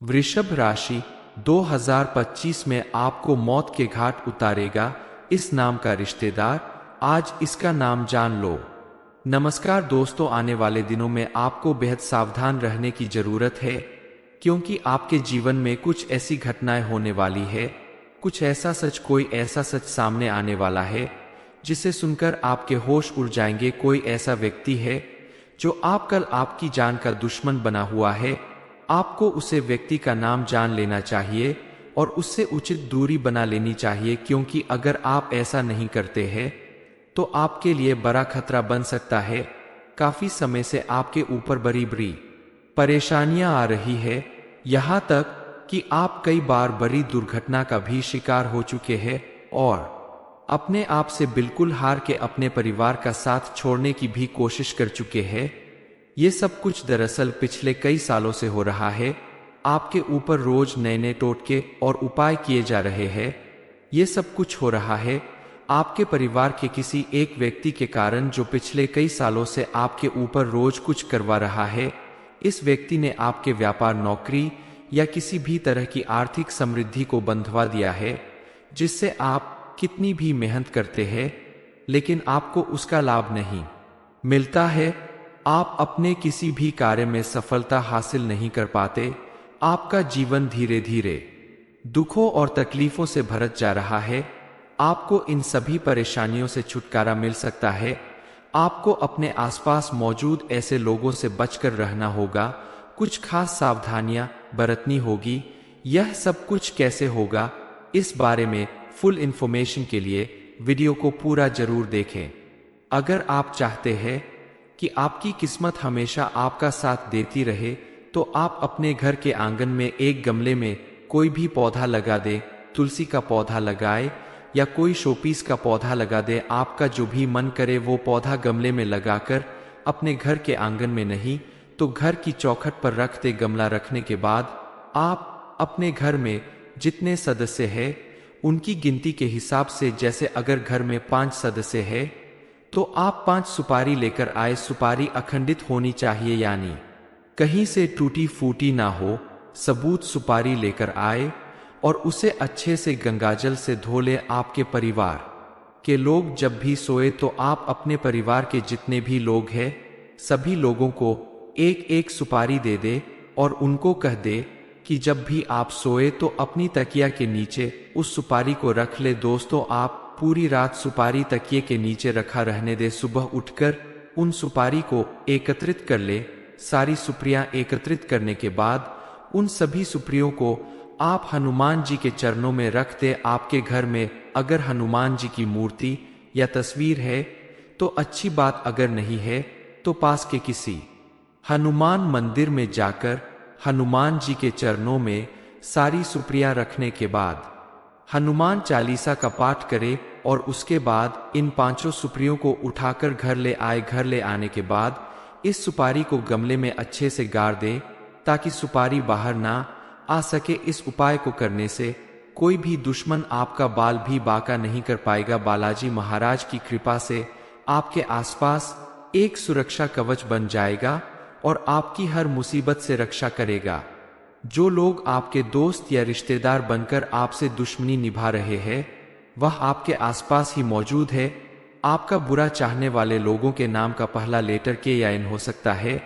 वृषभ राशि 2025 में आपको मौत के घाट उतारेगा इस नाम का रिश्तेदार। आज इसका नाम जान लो। नमस्कार दोस्तों, आने वाले दिनों में आपको बेहद सावधान रहने की जरूरत है, क्योंकि आपके जीवन में कुछ ऐसी घटनाएं होने वाली है, कोई ऐसा सच सामने आने वाला है जिसे सुनकर आपके होश उड़ जाएंगे। कोई ऐसा व्यक्ति है जो आपकी जान का दुश्मन बना हुआ है। आपको उसे व्यक्ति का नाम जान लेना चाहिए और उससे उचित दूरी बना लेनी चाहिए, क्योंकि अगर आप ऐसा नहीं करते हैं तो आपके लिए बड़ा खतरा बन सकता है। काफी समय से आपके ऊपर बड़ी बड़ी परेशानियां आ रही है, यहाँ तक कि आप कई बार बड़ी दुर्घटना का भी शिकार हो चुके हैं और अपने आप से बिल्कुल हार के अपने परिवार का साथ छोड़ने की भी कोशिश कर चुके हैं। ये सब कुछ दरअसल पिछले कई सालों से हो रहा है। आपके ऊपर रोज नए नए टोटके और उपाय किए जा रहे हैं। ये सब कुछ हो रहा है आपके परिवार के किसी एक व्यक्ति के कारण, जो पिछले कई सालों से आपके ऊपर रोज कुछ करवा रहा है। इस व्यक्ति ने आपके व्यापार, नौकरी या किसी भी तरह की आर्थिक समृद्धि को बंधवा दिया है, जिससे आप कितनी भी मेहनत करते हैं लेकिन आपको उसका लाभ नहीं मिलता है। आप अपने किसी भी कार्य में सफलता हासिल नहीं कर पाते। आपका जीवन धीरे धीरे दुखों और तकलीफों से भरत जा रहा है। आपको इन सभी परेशानियों से छुटकारा मिल सकता है। आपको अपने आसपास मौजूद ऐसे लोगों से बचकर रहना होगा, कुछ खास सावधानियां बरतनी होगी। यह सब कुछ कैसे होगा, इस बारे में फुल इंफॉर्मेशन के लिए वीडियो को पूरा जरूर देखें। अगर आप चाहते हैं कि आपकी किस्मत हमेशा आपका साथ देती रहे, तो आप अपने घर के आंगन में एक गमले में कोई भी पौधा लगा दे। तुलसी का पौधा लगाए या कोई शोपीस का पौधा लगा दे। आपका जो भी मन करे वो पौधा गमले में लगाकर अपने घर के आंगन में नहीं तो घर की चौखट पर रख दे। गमला रखने के बाद आप अपने घर में जितने सदस्य हैं उनकी गिनती के हिसाब से, जैसे अगर घर में 5 सदस्य है तो आप 5 सुपारी लेकर आए। सुपारी अखंडित होनी चाहिए, यानी कहीं से टूटी फूटी ना हो। सबूत सुपारी लेकर आए और उसे अच्छे से गंगाजल से धो ले। आपके परिवार के लोग जब भी सोए तो आप अपने परिवार के जितने भी लोग हैं सभी लोगों को एक एक सुपारी दे दे और उनको कह दे कि जब भी आप सोए तो अपनी तकिया के नीचे उस सुपारी को रख ले। दोस्तों, आप पूरी रात सुपारी तकिए के नीचे रखा रहने दे। सुबह उठकर उन सुपारी को एकत्रित कर ले। सारी सुपारियां एकत्रित करने के बाद उन सभी सुपारियों को आप हनुमान जी के चरणों में रख दे। आपके घर में अगर हनुमान जी की मूर्ति या तस्वीर है तो अच्छी बात, अगर नहीं है तो पास के किसी हनुमान मंदिर में जाकर हनुमान जी के चरणों में सारी सुपारियां रखने के बाद हनुमान चालीसा का पाठ करे और उसके बाद इन 5 सुपारियों को उठाकर घर ले आए। घर ले आने के बाद इस सुपारी को गमले में अच्छे से गाड़ दे ताकि सुपारी बाहर ना आ सके। इस उपाय को करने से कोई भी दुश्मन आपका बाल भी बांका नहीं कर पाएगा। बालाजी महाराज की कृपा से आपके आसपास एक सुरक्षा कवच बन जाएगा और आपकी हर मुसीबत से रक्षा करेगा। जो लोग आपके दोस्त या रिश्तेदार बनकर आपसे दुश्मनी निभा रहे हैं वह आपके आसपास ही मौजूद है। आपका बुरा चाहने वाले लोगों के नाम का पहला लेटर के या एन हो सकता है।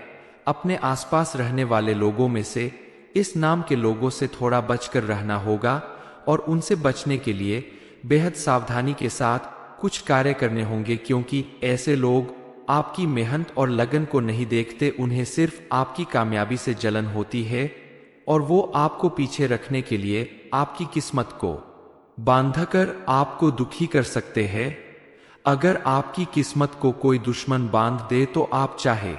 अपने आसपास रहने वाले लोगों में से इस नाम के लोगों से थोड़ा बचकर रहना होगा और उनसे बचने के लिए बेहद सावधानी के साथ कुछ कार्य करने होंगे, क्योंकि ऐसे लोग आपकी मेहनत और लगन को नहीं देखते। उन्हें सिर्फ आपकी कामयाबी से जलन होती है और वो आपको पीछे रखने के लिए आपकी किस्मत को बांधकर आपको दुखी कर सकते हैं। अगर आपकी किस्मत को कोई दुश्मन बांध दे तो आप चाहे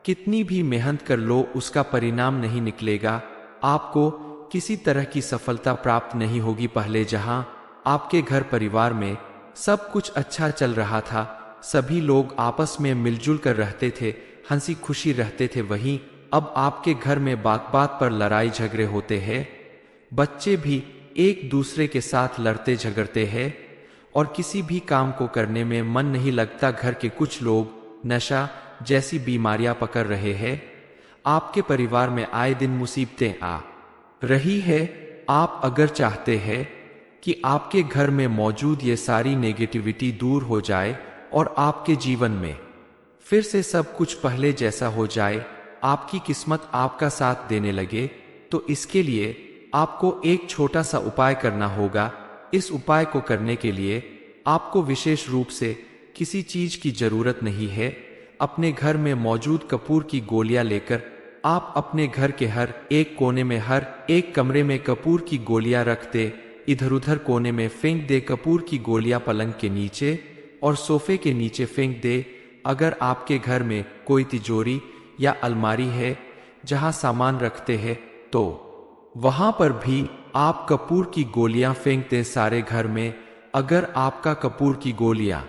कितनी भी मेहनत कर लो, उसका परिणाम नहीं निकलेगा। आपको किसी तरह की सफलता प्राप्त नहीं होगी। पहले जहां आपके घर परिवार में सब कुछ अच्छा चल रहा था, सभी लोग आपस में मिलजुल कर रहते थे, हंसी खुशी रहते थे, वहीं अब आपके घर में बात बात पर लड़ाई झगड़े होते हैं। बच्चे भी एक दूसरे के साथ लड़ते झगड़ते हैं और किसी भी काम को करने में मन नहीं लगता। घर के कुछ लोग नशा जैसी बीमारियां पकड़ रहे हैं। आपके परिवार में आए दिन मुसीबतें आ रही है। आप अगर चाहते हैं कि आपके घर में मौजूद ये सारी नेगेटिविटी दूर हो जाए और आपके जीवन में फिर से सब कुछ पहले जैसा हो जाए, आपकी किस्मत आपका साथ देने लगे, तो इसके लिए आपको एक छोटा सा उपाय करना होगा। इस उपाय को करने के लिए आपको विशेष रूप से किसी चीज की जरूरत नहीं है। अपने घर में मौजूद कपूर की गोलियां लेकर आप अपने घर के हर एक कोने में, हर एक कमरे में कपूर की गोलियां रख दे। इधर उधर कोने में फेंक दे कपूर की गोलियां, पलंग के नीचे और सोफे के नीचे फेंक दे। अगर आपके घर में कोई तिजोरी या अलमारी है जहां सामान रखते हैं, तो वहां पर भी आप कपूर की गोलियां फेंक दें सारे घर में। अगर आपका कपूर की गोलियां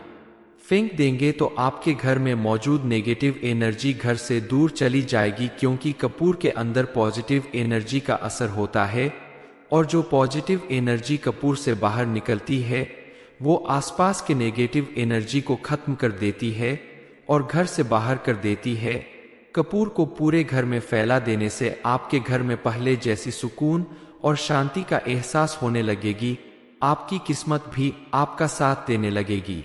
फेंक देंगे तो आपके घर में मौजूद नेगेटिव एनर्जी घर से दूर चली जाएगी, क्योंकि कपूर के अंदर पॉजिटिव एनर्जी का असर होता है और जो पॉजिटिव एनर्जी कपूर से बाहर निकलती है वो आसपास के नेगेटिव एनर्जी को खत्म कर देती है और घर से बाहर कर देती है। कपूर को पूरे घर में फैला देने से आपके घर में पहले जैसी सुकून और शांति का एहसास होने लगेगी। आपकी किस्मत भी आपका साथ देने लगेगी।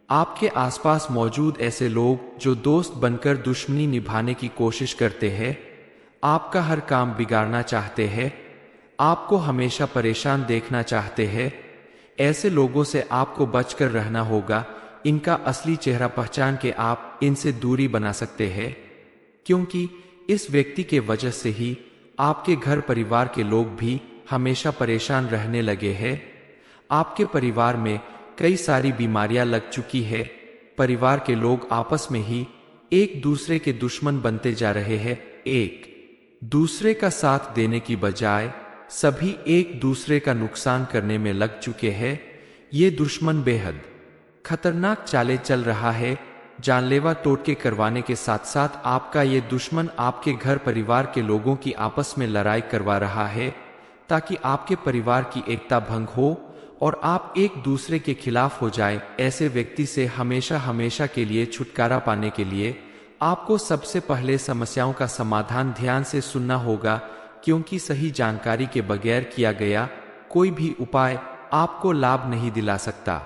आपके आसपास मौजूद ऐसे लोग जो दोस्त बनकर दुश्मनी निभाने की कोशिश करते हैं, आपका हर काम बिगाड़ना चाहते हैं, आपको हमेशा परेशान देखना चाहते हैं, ऐसे लोगों से आपको बचकर रहना होगा। इनका असली चेहरा पहचान के आप इनसे दूरी बना सकते हैं, क्योंकि इस व्यक्ति के वजह से ही आपके घर परिवार के लोग भी हमेशा परेशान रहने लगे हैं। आपके परिवार में कई सारी बीमारियां लग चुकी है। परिवार के लोग आपस में ही एक दूसरे के दुश्मन बनते जा रहे हैं। एक दूसरे का साथ देने की बजाय सभी एक दूसरे का नुकसान करने में लग चुके हैं। ये दुश्मन बेहद खतरनाक चालें चल रहा है। जानलेवा टोटके करवाने के साथ साथ आपका ये दुश्मन आपके घर परिवार के लोगों की आपस में लड़ाई करवा रहा है, ताकि आपके परिवार की एकता भंग हो और आप एक दूसरे के खिलाफ हो जाए। ऐसे व्यक्ति से हमेशा हमेशा के लिए छुटकारा पाने के लिए आपको सबसे पहले समस्याओं का समाधान ध्यान से सुनना होगा, क्योंकि सही जानकारी के बगैर किया गया कोई भी उपाय आपको लाभ नहीं दिला सकता।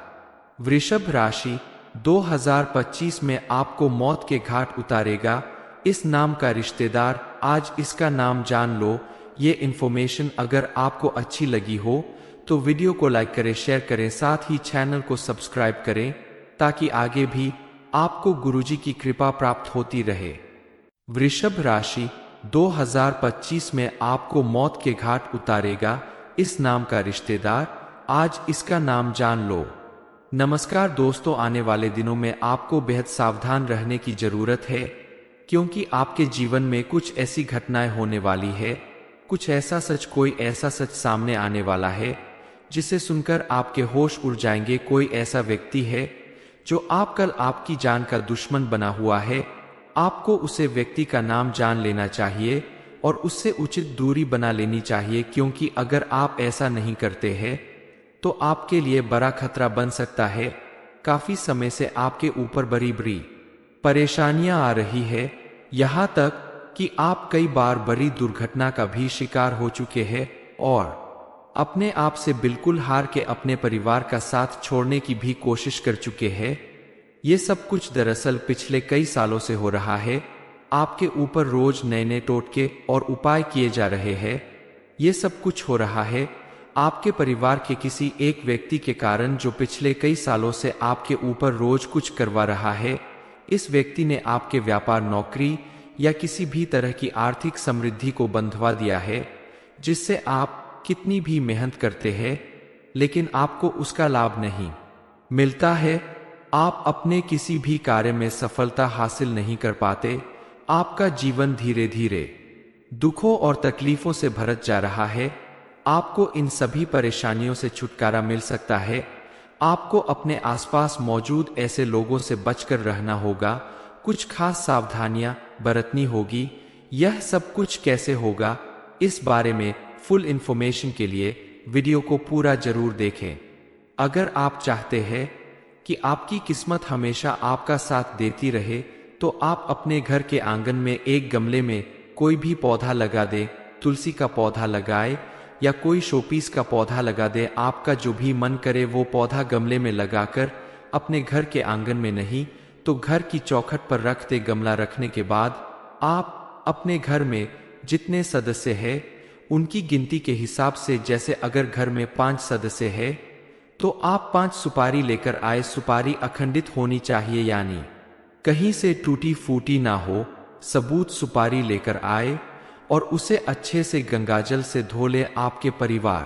वृषभ राशि 2025 में आपको मौत के घाट उतारेगा इस नाम का रिश्तेदार। आज इसका नाम जान लो। ये इन्फॉर्मेशन अगर आपको अच्छी लगी हो तो वीडियो को लाइक करें, शेयर करें, साथ ही चैनल को सब्सक्राइब करें, ताकि आगे भी आपको गुरुजी की कृपा प्राप्त होती रहे। वृषभ राशि 2025 में आपको मौत के घाट उतारेगा इस नाम का रिश्तेदार। आज इसका नाम जान लो। नमस्कार दोस्तों, आने वाले दिनों में आपको बेहद सावधान रहने की जरूरत है, क्योंकि आपके जीवन में कुछ ऐसी घटनाएं होने वाली है, कुछ ऐसा सच, कोई ऐसा सच सामने आने वाला है जिसे सुनकर आपके होश उड़ जाएंगे। कोई ऐसा व्यक्ति है जो आप कल आपकी जान का दुश्मन बना हुआ है। आपको उसे व्यक्ति का नाम जान लेना चाहिए और उससे उचित दूरी बना लेनी चाहिए, क्योंकि अगर आप ऐसा नहीं करते हैं तो आपके लिए बड़ा खतरा बन सकता है। काफी समय से आपके ऊपर बड़ी बड़ी परेशानियां आ रही है, यहाँ तक कि आप कई बार बड़ी दुर्घटना का भी शिकार हो चुके हैं और अपने आप से बिल्कुल हार के अपने परिवार का साथ छोड़ने की भी कोशिश कर चुके हैं। ये सब कुछ दरअसल पिछले कई सालों से हो रहा है। आपके ऊपर रोज नए नए टोटके और उपाय किए जा रहे हैं। ये सब कुछ हो रहा है आपके परिवार के किसी एक व्यक्ति के कारण, जो पिछले कई सालों से आपके ऊपर रोज कुछ करवा रहा है। इस व्यक्ति ने आपके व्यापार, नौकरी या किसी भी तरह की आर्थिक समृद्धि को बंधवा दिया है, जिससे आप कितनी भी मेहनत करते हैं लेकिन आपको उसका लाभ नहीं मिलता है। आप अपने किसी भी कार्य में सफलता हासिल नहीं कर पाते। आपका जीवन धीरे धीरे दुखों और तकलीफों से भरत जा रहा है। आपको इन सभी परेशानियों से छुटकारा मिल सकता है। आपको अपने आसपास मौजूद ऐसे लोगों से बचकर रहना होगा। कुछ खास सावधानियां बरतनी होगी। यह सब कुछ कैसे होगा, इस बारे में फुल इंफॉर्मेशन के लिए वीडियो को पूरा जरूर देखें। अगर आप चाहते हैं कि आपकी किस्मत हमेशा आपका साथ देती रहे, तो आप अपने घर के आंगन में एक गमले में कोई भी पौधा लगा दें तुलसी का पौधा लगाए या कोई शोपीस का पौधा लगा दे। आपका जो भी मन करे वो पौधा गमले में लगाकर अपने घर के आंगन में नहीं तो घर की चौखट पर रख दे। गमला रखने के बाद आप अपने घर में जितने सदस्य हैं उनकी गिनती के हिसाब से, जैसे अगर घर में 5 सदस्य है तो आप 5 सुपारी लेकर आए। सुपारी अखंडित होनी चाहिए, यानी कहीं से टूटी फूटी ना हो। सबूत सुपारी लेकर आए और उसे अच्छे से गंगाजल से धो ले। आपके परिवार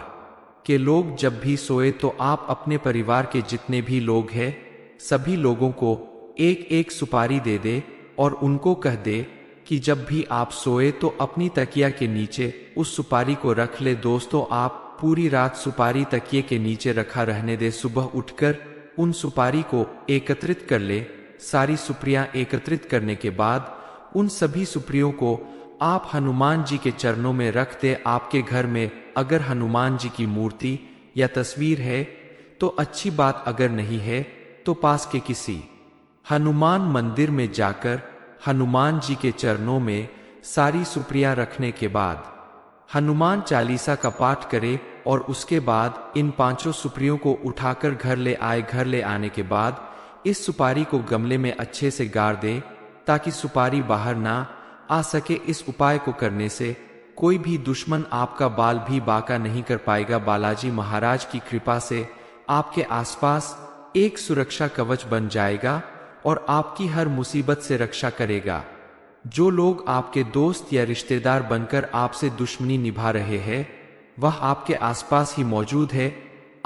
के लोग जब भी सोए तो आप अपने परिवार के जितने भी लोग हैं सभी लोगों को एक एक सुपारी दे दे और उनको कह दे कि जब भी आप सोए तो अपनी तकिया के नीचे उस सुपारी को रख ले। दोस्तों, आप पूरी रात सुपारी तकिए के नीचे रखा रहने दे। सुबह उठकर उन सुपारी को एकत्रित कर ले। सारी सुपारियां एकत्रित करने के बाद उन सभी सुपारियों को आप हनुमान जी के चरणों में रख दे। आपके घर में अगर हनुमान जी की मूर्ति या तस्वीर है तो अच्छी बात, अगर नहीं है तो पास के किसी हनुमान मंदिर में जाकर हनुमान जी के चरणों में सारी सुपारियां रखने के बाद हनुमान चालीसा का पाठ करे और उसके बाद इन 5 सुपारियों को उठाकर घर ले आए। घर ले आने के बाद इस सुपारी को गमले में अच्छे से गाड़ दे ताकि सुपारी बाहर ना आ सके। इस उपाय को करने से कोई भी दुश्मन आपका बाल भी बांका नहीं कर पाएगा। बालाजी महाराज की कृपा से आपके आसपास एक सुरक्षा कवच बन जाएगा और आपकी हर मुसीबत से रक्षा करेगा। जो लोग आपके दोस्त या रिश्तेदार बनकर आपसे दुश्मनी निभा रहे हैं वह आपके आसपास ही मौजूद है।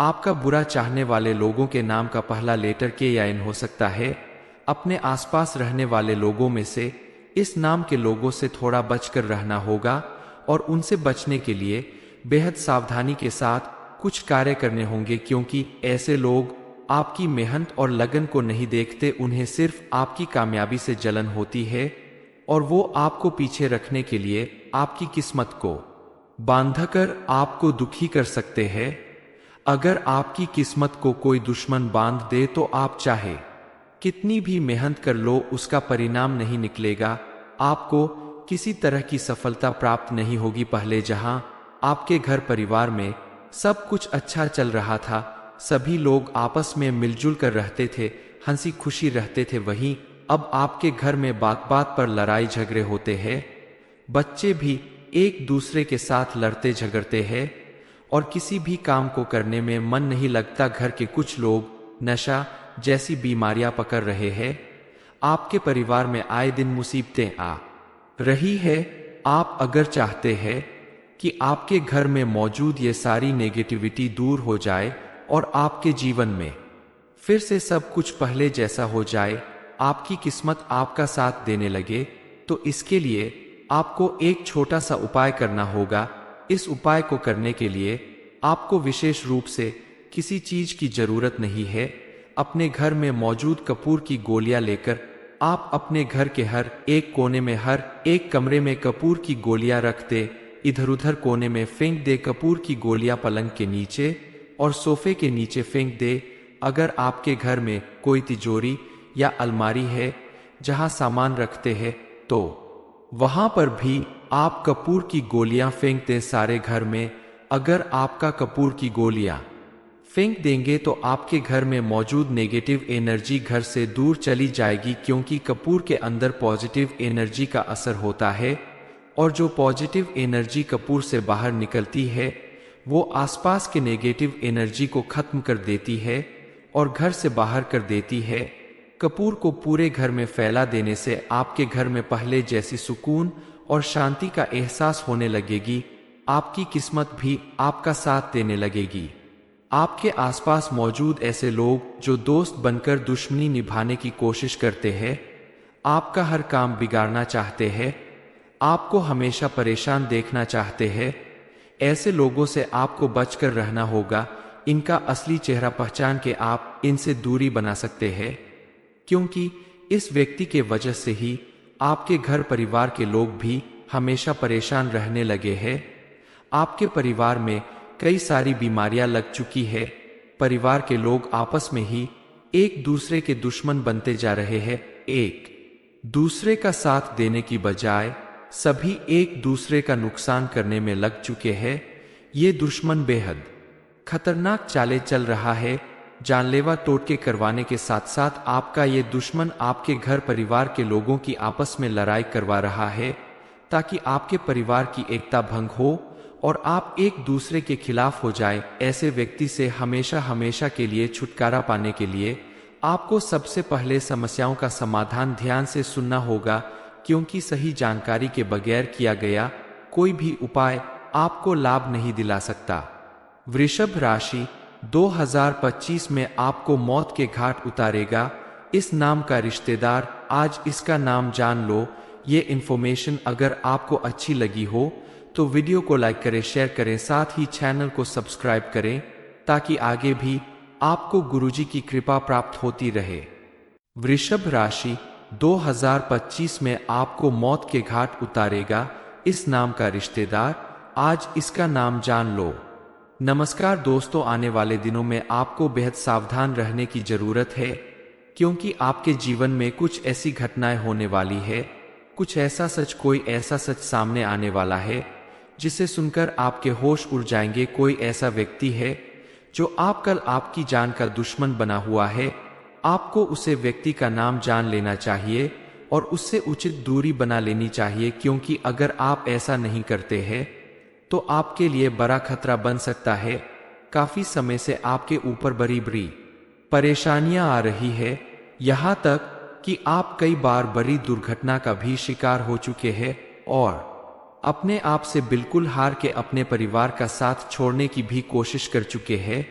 आपका बुरा चाहने वाले लोगों के नाम का पहला लेटर के या एन हो सकता है। अपने आसपास रहने वाले लोगों में से इस नाम के लोगों से थोड़ा बचकर रहना होगा और उनसे बचने के लिए बेहद सावधानी के साथ कुछ कार्य करने होंगे, क्योंकि ऐसे लोग आपकी मेहनत और लगन को नहीं देखते। उन्हें सिर्फ आपकी कामयाबी से जलन होती है और वो आपको पीछे रखने के लिए आपकी किस्मत को बांधकर आपको दुखी कर सकते हैं। अगर आपकी किस्मत को कोई दुश्मन बांध दे तो आप चाहे कितनी भी मेहनत कर लो उसका परिणाम नहीं निकलेगा। आपको किसी तरह की सफलता प्राप्त नहीं होगी। पहले जहां आपके घर परिवार में सब कुछ अच्छा चल रहा था, सभी लोग आपस में मिलजुल कर रहते थे, हंसी खुशी रहते थे, वहीं अब आपके घर में बात बात पर लड़ाई झगड़े होते हैं। बच्चे भी एक दूसरे के साथ लड़ते झगड़ते हैं और किसी भी काम को करने में मन नहीं लगता। घर के कुछ लोग नशा जैसी बीमारियां पकड़ रहे हैं। आपके परिवार में आए दिन मुसीबतें आ रही है। आप अगर चाहते हैं कि आपके घर में मौजूद ये सारी नेगेटिविटी दूर हो जाए और आपके जीवन में फिर से सब कुछ पहले जैसा हो जाए, आपकी किस्मत आपका साथ देने लगे, तो इसके लिए आपको एक छोटा सा उपाय करना होगा। इस उपाय को करने के लिए आपको विशेष रूप से किसी चीज की जरूरत नहीं है। अपने घर में मौजूद कपूर की गोलियां लेकर आप अपने घर के हर एक कोने में, हर एक कमरे में कपूर की गोलियां रख दे। इधर उधर कोने में फेंक दे कपूर की गोलियां। पलंग के नीचे और सोफे के नीचे फेंक दे। अगर आपके घर में कोई तिजोरी या अलमारी है जहां सामान रखते हैं तो वहां पर भी आप कपूर की गोलियां फेंक दें सारे घर में। अगर आपका कपूर की गोलियां फेंक देंगे तो आपके घर में मौजूद नेगेटिव एनर्जी घर से दूर चली जाएगी, क्योंकि कपूर के अंदर पॉजिटिव एनर्जी का असर होता है और जो पॉजिटिव एनर्जी कपूर से बाहर निकलती है वो आसपास के नेगेटिव एनर्जी को खत्म कर देती है और घर से बाहर कर देती है। कपूर को पूरे घर में फैला देने से आपके घर में पहले जैसी सुकून और शांति का एहसास होने लगेगी। आपकी किस्मत भी आपका साथ देने लगेगी। आपके आसपास मौजूद ऐसे लोग जो दोस्त बनकर दुश्मनी निभाने की कोशिश करते हैं, आपका हर काम बिगाड़ना चाहते हैं, आपको हमेशा परेशान देखना चाहते हैं, ऐसे लोगों से आपको बचकर रहना होगा। इनका असली चेहरा पहचान के आप इनसे दूरी बना सकते हैं, क्योंकि इस व्यक्ति के वजह से ही आपके घर परिवार के लोग भी हमेशा परेशान रहने लगे हैं। आपके परिवार में कई सारी बीमारियां लग चुकी है। परिवार के लोग आपस में ही एक दूसरे के दुश्मन बनते जा रहे हैं। एक दूसरे का साथ देने की बजाय सभी एक दूसरे का नुकसान करने में लग चुके हैं। ये दुश्मन बेहद खतरनाक चालें चल रहा है। जानलेवा टोटके करवाने के साथ साथ आपका ये दुश्मन आपके घर परिवार के लोगों की आपस में लड़ाई करवा रहा है, ताकि आपके परिवार की एकता भंग हो और आप एक दूसरे के खिलाफ हो जाए। ऐसे व्यक्ति से हमेशा हमेशा के लिए छुटकारा पाने के लिए आपको सबसे पहले समस्याओं का समाधान ध्यान से सुनना होगा, क्योंकि सही जानकारी के बगैर किया गया कोई भी उपाय आपको लाभ नहीं दिला सकता। वृषभ राशि, 2025 में आपको मौत के घाट उतारेगा इस नाम का रिश्तेदार। आज इसका नाम जान लो। ये इन्फॉर्मेशन अगर आपको अच्छी लगी हो तो वीडियो को लाइक करें, शेयर करें, साथ ही चैनल को सब्सक्राइब करें, ताकि आगे भी आपको गुरुजी की कृपा प्राप्त होती रहे। वृषभ राशि, 2025 में आपको मौत के घाट उतारेगा इस नाम का रिश्तेदार। आज इसका नाम जान लो। नमस्कार दोस्तों, आने वाले दिनों में आपको बेहद सावधान रहने की जरूरत है, क्योंकि आपके जीवन में कुछ ऐसी घटनाएं होने वाली है, कुछ ऐसा सच, कोई ऐसा सच सामने आने वाला है जिसे सुनकर आपके होश उड़ जाएंगे। कोई ऐसा व्यक्ति है जो कल आपकी जान का दुश्मन बना हुआ है। आपको उसे व्यक्ति का नाम जान लेना चाहिए और उससे उचित दूरी बना लेनी चाहिए, क्योंकि अगर आप ऐसा नहीं करते हैं तो आपके लिए बड़ा खतरा बन सकता है। काफी समय से आपके ऊपर बड़ी बड़ी परेशानियां आ रही है, यहाँ तक कि आप कई बार बड़ी दुर्घटना का भी शिकार हो चुके हैं और अपने आप से बिल्कुल हार के अपने परिवार का साथ छोड़ने की भी कोशिश कर चुके हैं।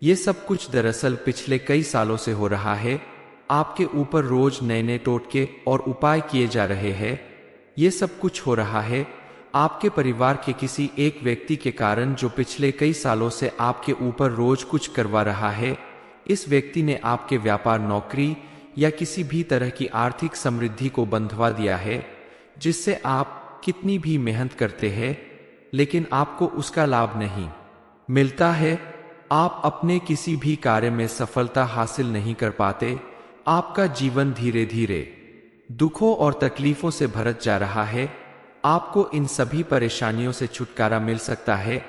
ये सब कुछ दरअसल पिछले कई सालों से हो रहा है। आपके ऊपर रोज नए नए टोटके और उपाय किए जा रहे हैं। ये सब कुछ हो रहा है आपके परिवार के किसी एक व्यक्ति के कारण, जो पिछले कई सालों से आपके ऊपर रोज कुछ करवा रहा है। इस व्यक्ति ने आपके व्यापार, नौकरी या किसी भी तरह की आर्थिक समृद्धि को बंधवा दिया है, जिससे आप कितनी भी मेहनत करते हैं लेकिन आपको उसका लाभ नहीं मिलता है। आप अपने किसी भी कार्य में सफलता हासिल नहीं कर पाते। आपका जीवन धीरे धीरे दुखों और तकलीफों से भरत जा रहा है। आपको इन सभी परेशानियों से छुटकारा मिल सकता है।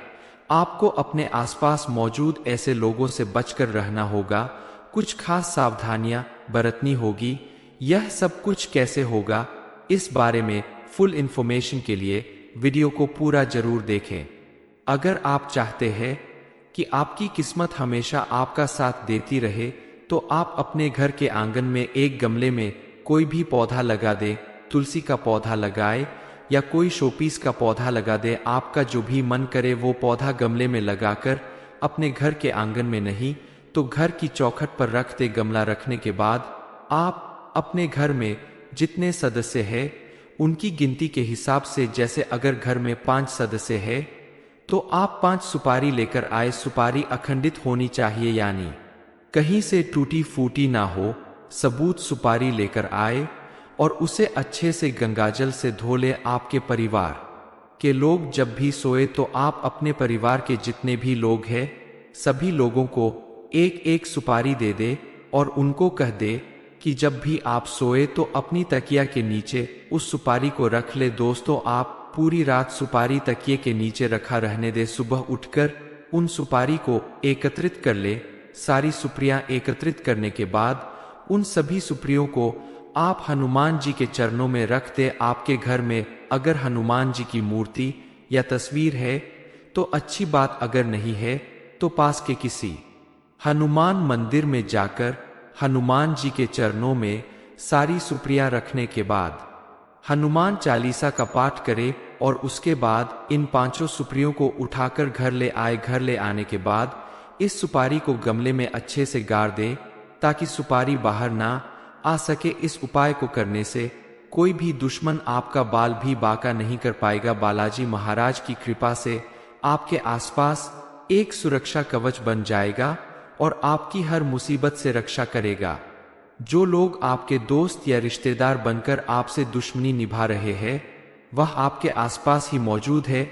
आपको अपने आसपास मौजूद ऐसे लोगों से बचकर रहना होगा, कुछ खास सावधानियां बरतनी होगी। यह सब कुछ कैसे होगा, इस बारे में फुल इंफॉर्मेशन के लिए वीडियो को पूरा जरूर देखें। अगर आप चाहते हैं कि आपकी किस्मत हमेशा आपका साथ देती रहे, तो आप अपने घर के आंगन में एक गमले में कोई भी पौधा लगा दे। तुलसी का पौधा लगाए या कोई शोपीस का पौधा लगा दे। आपका जो भी मन करे वो पौधा गमले में लगाकर अपने घर के आंगन में नहीं तो घर की चौखट पर रख दे। गमला रखने के बाद आप अपने घर में जितने सदस्य हैं उनकी गिनती के हिसाब से, जैसे अगर घर में 5 सदस्य है तो आप 5 सुपारी लेकर आए। सुपारी अखंडित होनी चाहिए, यानी कहीं से टूटी फूटी ना हो। सबूत सुपारी लेकर आए और उसे अच्छे से गंगाजल से धो ले। आपके परिवार के लोग जब भी सोए तो आप अपने परिवार के जितने भी लोग हैं सभी लोगों को एक एक सुपारी दे दे और उनको कह दे कि जब भी आप सोए तो अपनी तकिया के नीचे उस सुपारी को रख ले। दोस्तों, आप पूरी रात सुपारी तकिए के नीचे रखा रहने दे। सुबह उठकर उन सुपारी को एकत्रित कर ले। सारी सुपारियां एकत्रित करने के बाद उन सभी सुपारियों को आप हनुमान जी के चरणों में रख दे। आपके घर में अगर हनुमान जी की मूर्ति या तस्वीर है तो अच्छी बात, अगर नहीं है तो पास के किसी हनुमान मंदिर में जाकर हनुमान जी के चरणों में सारी सुपारियां रखने के बाद हनुमान चालीसा का पाठ करे और उसके बाद इन 5 सुपारियों को उठाकर घर ले आए। घर ले आने के बाद इस सुपारी को गमले में अच्छे से गाड़ दे ताकि सुपारी बाहर ना आ सके। इस उपाय को करने से कोई भी दुश्मन आपका बाल भी बांका नहीं कर पाएगा। बालाजी महाराज की कृपा से आपके आसपास एक सुरक्षा कवच बन जाएगा और आपकी हर मुसीबत से रक्षा करेगा। जो लोग आपके दोस्त या रिश्तेदार बनकर आपसे दुश्मनी निभा रहे हैं वह आपके आसपास ही मौजूद है।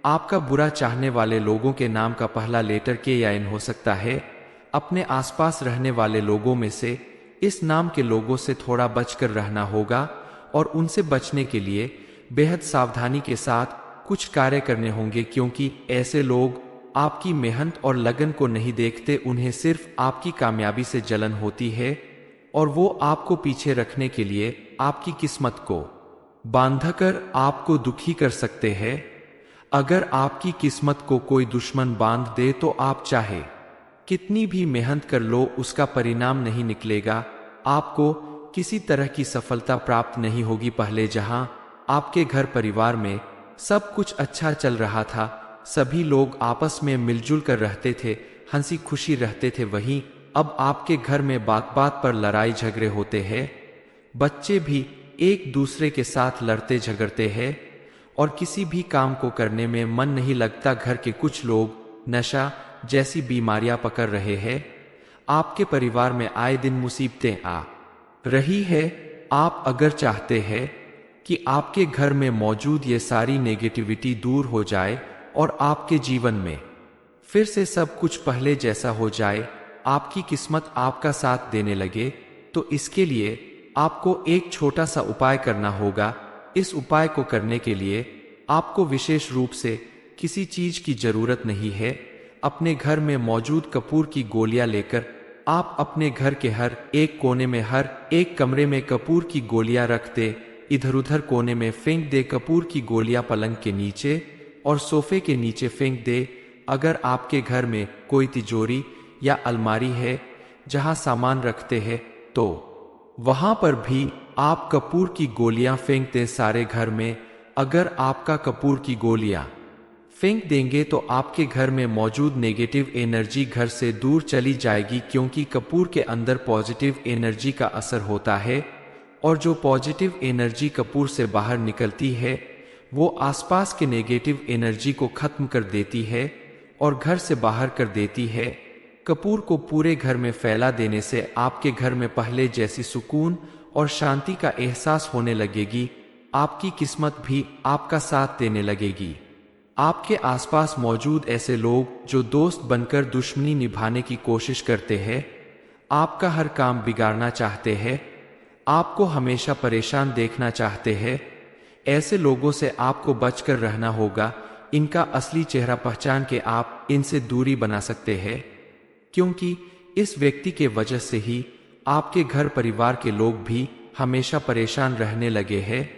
आपका बुरा चाहने वाले लोगों के नाम का पहला लेटर के या एन हो सकता है। अपने आसपास रहने वाले लोगों में से इस नाम के लोगों से थोड़ा बचकर रहना होगा और उनसे बचने के लिए बेहद सावधानी के साथ कुछ कार्य करने होंगे, क्योंकि ऐसे लोग आपकी मेहनत और लगन को नहीं देखते। उन्हें सिर्फ आपकी कामयाबी से जलन होती है और वो आपको पीछे रखने के लिए आपकी किस्मत को बांधकर आपको दुखी कर सकते हैं। अगर आपकी किस्मत को कोई दुश्मन बांध दे तो आप चाहे कितनी भी मेहनत कर लो, उसका परिणाम नहीं निकलेगा। आपको किसी तरह की सफलता प्राप्त नहीं होगी। पहले जहां आपके घर परिवार में सब कुछ अच्छा चल रहा था, सभी लोग आपस में मिलजुल कर रहते थे, हंसी खुशी रहते थे, वहीं अब आपके घर में बात बात पर लड़ाई झगड़े होते हैं। बच्चे भी एक दूसरे के साथ लड़ते झगड़ते हैं और किसी भी काम को करने में मन नहीं लगता। घर के कुछ लोग नशा जैसी बीमारियां पकड़ रहे हैं। आपके परिवार में आए दिन मुसीबतें आ रही है। आप अगर चाहते हैं कि आपके घर में मौजूद ये सारी नेगेटिविटी दूर हो जाए और आपके जीवन में फिर से सब कुछ पहले जैसा हो जाए, आपकी किस्मत आपका साथ देने लगे, तो इसके लिए आपको एक छोटा सा उपाय करना होगा। इस उपाय को करने के लिए आपको विशेष रूप से किसी चीज की जरूरत नहीं है। अपने घर में मौजूद कपूर की गोलियां लेकर आप अपने घर के हर एक कोने में, हर एक कमरे में कपूर की गोलियां रख दे। इधर उधर कोने में फेंक दे कपूर की गोलियां, पलंग के नीचे और सोफे के नीचे फेंक दे। अगर आपके घर में कोई तिजोरी या अलमारी है जहां सामान रखते हैं, तो वहां पर भी आप कपूर की गोलियां फेंक दें सारे घर में। अगर आपका कपूर की गोलियां फेंक देंगे तो आपके घर में मौजूद नेगेटिव एनर्जी घर से दूर चली जाएगी, क्योंकि कपूर के अंदर पॉजिटिव एनर्जी का असर होता है और जो पॉजिटिव एनर्जी कपूर से बाहर निकलती है वो आसपास के नेगेटिव एनर्जी को खत्म कर देती है और घर से बाहर कर देती है। कपूर को पूरे घर में फैला देने से आपके घर में पहले जैसी सुकून और शांति का एहसास होने लगेगी। आपकी किस्मत भी आपका साथ देने लगेगी। आपके आसपास मौजूद ऐसे लोग जो दोस्त बनकर दुश्मनी निभाने की कोशिश करते हैं, आपका हर काम बिगाड़ना चाहते हैं, आपको हमेशा परेशान देखना चाहते हैं, ऐसे लोगों से आपको बचकर रहना होगा। इनका असली चेहरा पहचान के आप इनसे दूरी बना सकते हैं, क्योंकि इस व्यक्ति के वजह से ही आपके घर परिवार के लोग भी हमेशा परेशान रहने लगे हैं।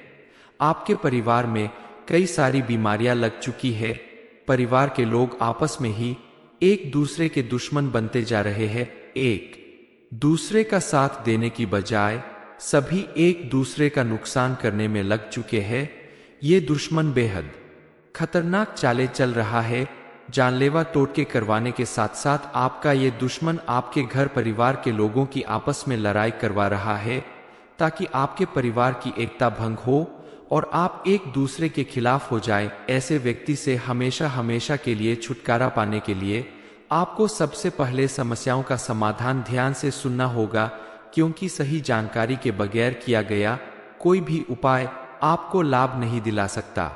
आपके परिवार में कई सारी बीमारियां लग चुकी है। परिवार के लोग आपस में ही एक दूसरे के दुश्मन बनते जा रहे हैं। एक दूसरे का साथ देने की बजाय सभी एक दूसरे का नुकसान करने में लग चुके हैं। ये दुश्मन बेहद खतरनाक चालें चल रहा है। जानलेवा टोटके करवाने के साथ साथ आपका ये दुश्मन आपके घर परिवार के लोगों की आपस में लड़ाई करवा रहा है, ताकि आपके परिवार की एकता भंग हो और आप एक दूसरे के खिलाफ हो जाए। ऐसे व्यक्ति से हमेशा हमेशा के लिए छुटकारा पाने के लिए आपको सबसे पहले समस्याओं का समाधान ध्यान से सुनना होगा, क्योंकि सही जानकारी के बगैर किया गया कोई भी उपाय आपको लाभ नहीं दिला सकता।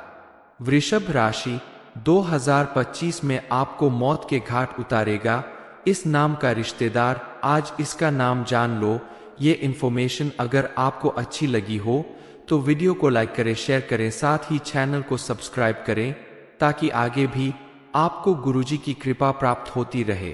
वृषभ राशि 2025 में आपको मौत के घाट उतारेगा इस नाम का रिश्तेदार। आज इसका नाम जान लो। ये इन्फॉर्मेशन अगर आपको अच्छी लगी हो तो वीडियो को लाइक करें, शेयर करें, साथ ही चैनल को सब्सक्राइब करें, ताकि आगे भी आपको गुरुजी की कृपा प्राप्त होती रहे।